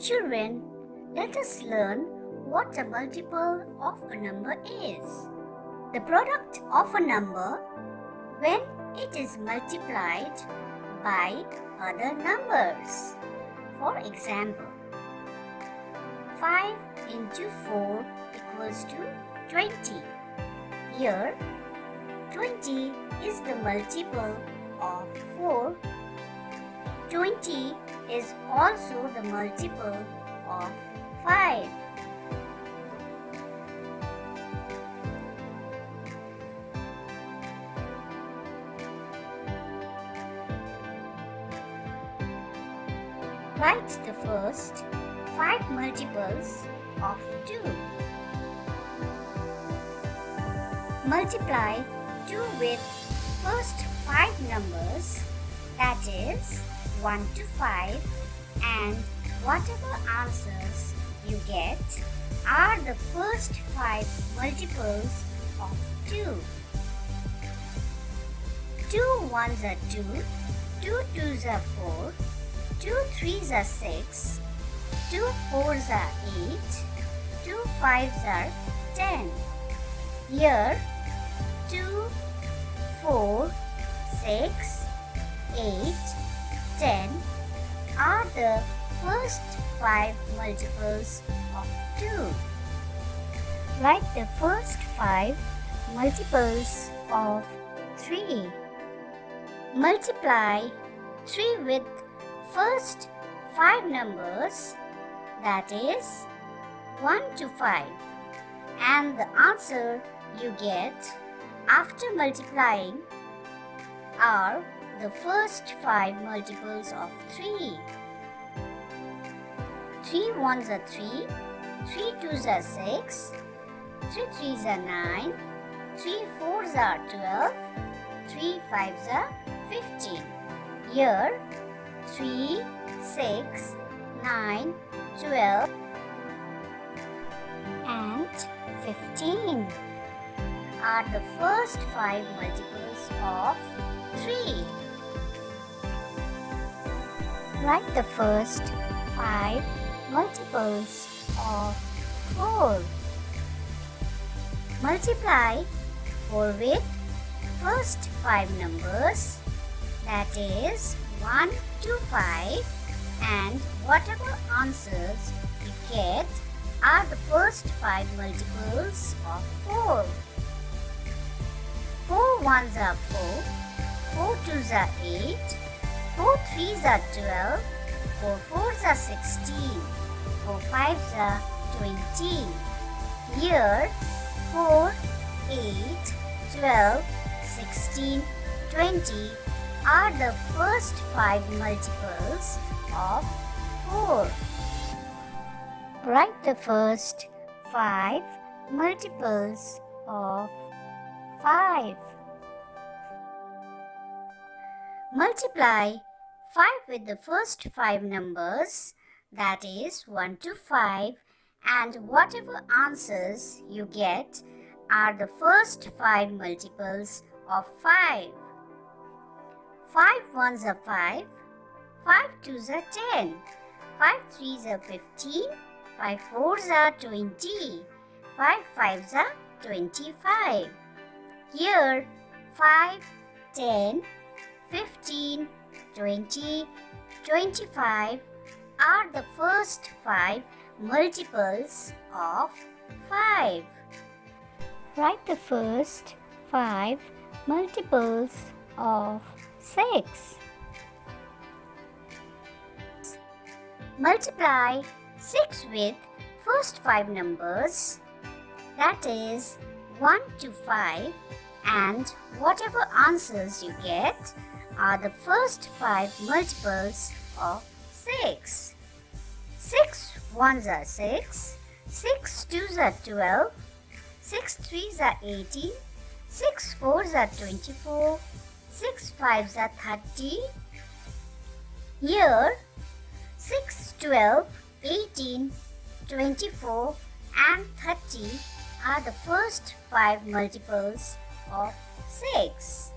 Children, let us learn what a multiple of a number is. The product of a number when it is multiplied by other numbers. For example, 5 into 4 equals to 20. Here, 20 is the multiple of 4. 20 is also the multiple of 5. Write the first 5 multiples of 2. Multiply 2 with first 5 numbers, that is 1 to 5, and whatever answers you get are the first 5 multiples of 2. 2 ones are 2, 2 twos are 4, 2 threes are 6, 2 fours are 8, 2 fives are 10. Here 2, 4, 6, 8, 10 are the first 5 multiples of 2. Write the first 5 multiples of 3. Multiply 3 with first 5 numbers, that is 1 to 5, and the answer you get after multiplying are the first 5 multiples of 3. 3 ones are 3, 3 twos are 6, 3 threes are 9, 3 fours are 12, 3 fives are 15. Here 3, 6, 9, 12 and 15 are the first 5 multiples of 3. Write the first 5 multiples of 4. Multiply 4 with first 5 numbers, that is 1 to 5, and whatever answers you get are the first 5 multiples of 4. 4 ones are 4, 4 twos are 8, 4 threes are 12, 4 fours are 16, 4 fives are 20. Here 4, 8, 12, 16, 20 are the first 5 multiples of 4. Write the first 5 multiples of 5. Multiply 5 with the first 5 numbers, that is 1 to 5, and whatever answers you get are the first 5 multiples of 5. 5 ones are 5, 5 twos are 10, 5 threes are 15, 5 fours are 20, 5 fives are 25. Here 5, 10, 15, 20, 25 are the first 5 multiples of 5. Write the first 5 multiples of 6. Multiply 6 with first 5 numbers, that is 1 to 5, and whatever answers you get are the first 5 multiples of 6. 6 ones are 6, 6 twos are 12, 6 threes are 18, 6 fours are 24, 6 fives are 30. Here 6, 12, 18, 24 and 30 are the first 5 multiples of 6.